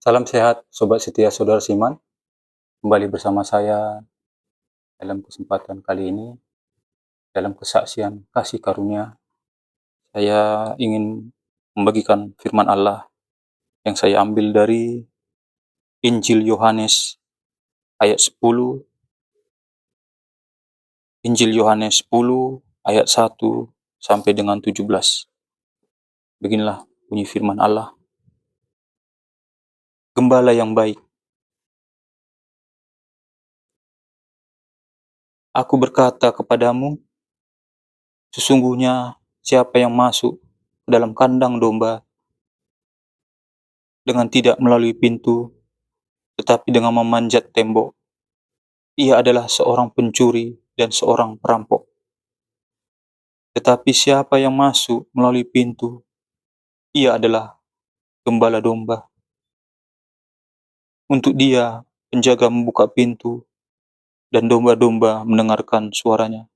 Salam sehat, Sobat Setia Saudara Siman. Kembali bersama saya dalam kesempatan kali ini, dalam kesaksian kasih karunia, saya ingin membagikan firman Allah yang saya ambil dari Injil Yohanes ayat 10, Injil Yohanes 10 ayat 1 sampai dengan 17. Beginilah bunyi firman Allah. Gembala yang baik. Aku berkata kepadamu, sesungguhnya siapa yang masuk ke dalam kandang domba dengan tidak melalui pintu, tetapi dengan memanjat tembok, ia adalah seorang pencuri dan seorang perampok. Tetapi siapa yang masuk melalui pintu, ia adalah gembala domba. Untuk dia, penjaga membuka pintu, dan domba-domba mendengarkan suaranya.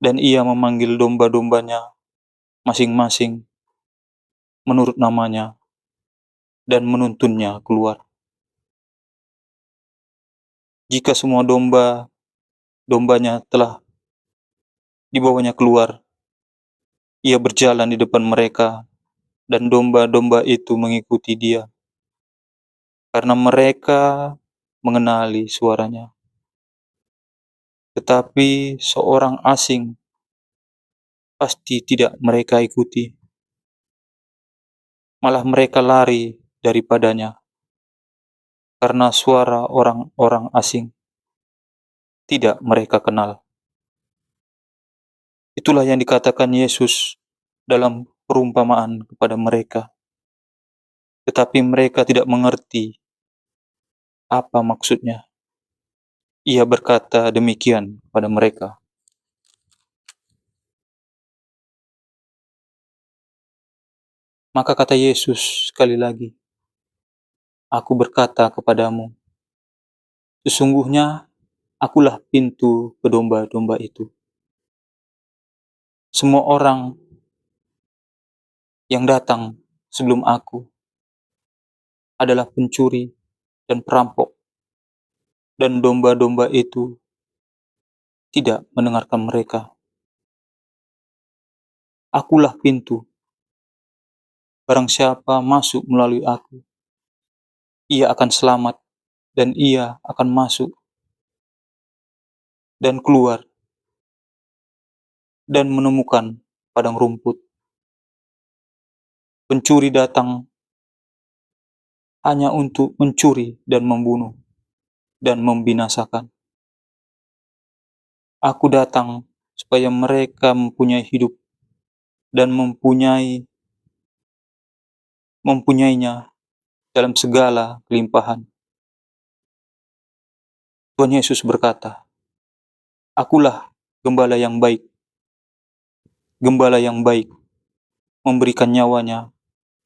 Dan ia memanggil domba-dombanya masing-masing menurut namanya, dan menuntunnya keluar. Jika semua dombanya telah dibawanya keluar, ia berjalan di depan mereka, dan domba-domba itu mengikuti dia, karena mereka mengenali suaranya. Tetapi seorang asing pasti tidak mereka ikuti, malah mereka lari daripadanya, karena suara orang-orang asing tidak mereka kenal. Itulah yang dikatakan Yesus dalam perumpamaan kepada mereka, tetapi mereka tidak mengerti apa maksudnya. Ia berkata demikian kepada mereka. Maka kata Yesus sekali lagi, aku berkata kepadamu, sesungguhnya akulah pintu ke domba-domba itu. Semua orang yang datang sebelum aku adalah pencuri dan perampok, dan domba-domba itu tidak mendengarkan mereka. Akulah pintu. Barang siapa masuk melalui aku, ia akan selamat, dan ia akan masuk dan keluar dan menemukan padang rumput. Pencuri datang hanya untuk mencuri dan membunuh dan membinasakan. Aku datang supaya mereka mempunyai hidup dan mempunyainya dalam segala kelimpahan. Tuhan Yesus berkata, akulah gembala yang baik. Gembala yang baik memberikan nyawanya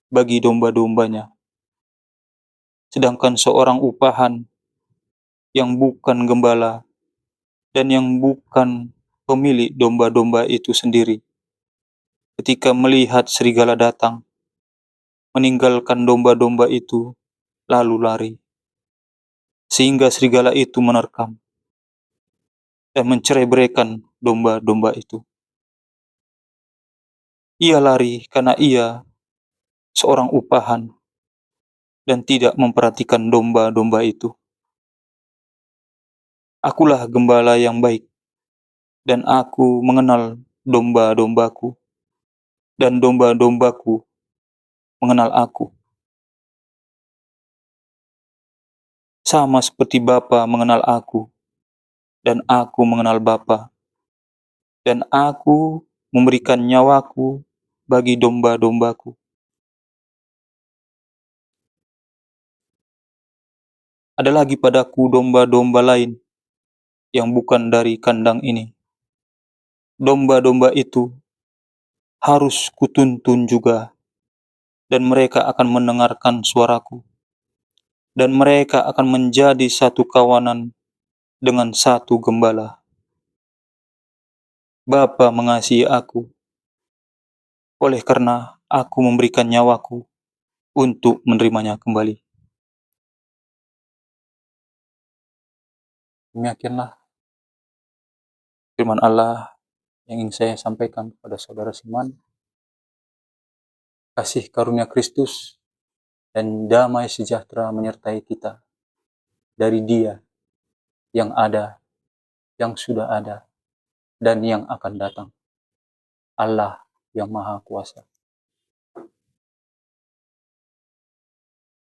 bagi domba-dombanya. Sedangkan seorang upahan yang bukan gembala dan yang bukan pemilik domba-domba itu sendiri, ketika melihat serigala datang, meninggalkan domba-domba itu lalu lari, sehingga serigala itu menerkam dan mencerai-beraikan domba-domba itu. Ia lari karena ia seorang upahan dan tidak memperhatikan domba-domba itu. Akulah gembala yang baik, dan aku mengenal domba-dombaku, dan domba-dombaku mengenal aku. Sama seperti Bapa mengenal aku, dan aku mengenal Bapa, dan aku memberikan nyawaku bagi domba-dombaku. Ada lagi padaku domba-domba lain yang bukan dari kandang ini. Domba-domba itu harus kutuntun juga, dan mereka akan mendengarkan suaraku, dan mereka akan menjadi satu kawanan dengan satu gembala. Bapa mengasihi aku, oleh karena aku memberikan nyawaku untuk menerimanya kembali. Demikianlah firman Allah yang ingin saya sampaikan kepada saudara Siman. Kasih karunia Kristus dan damai sejahtera menyertai kita dari Dia yang ada, yang sudah ada, dan yang akan datang. Allah yang Maha Kuasa.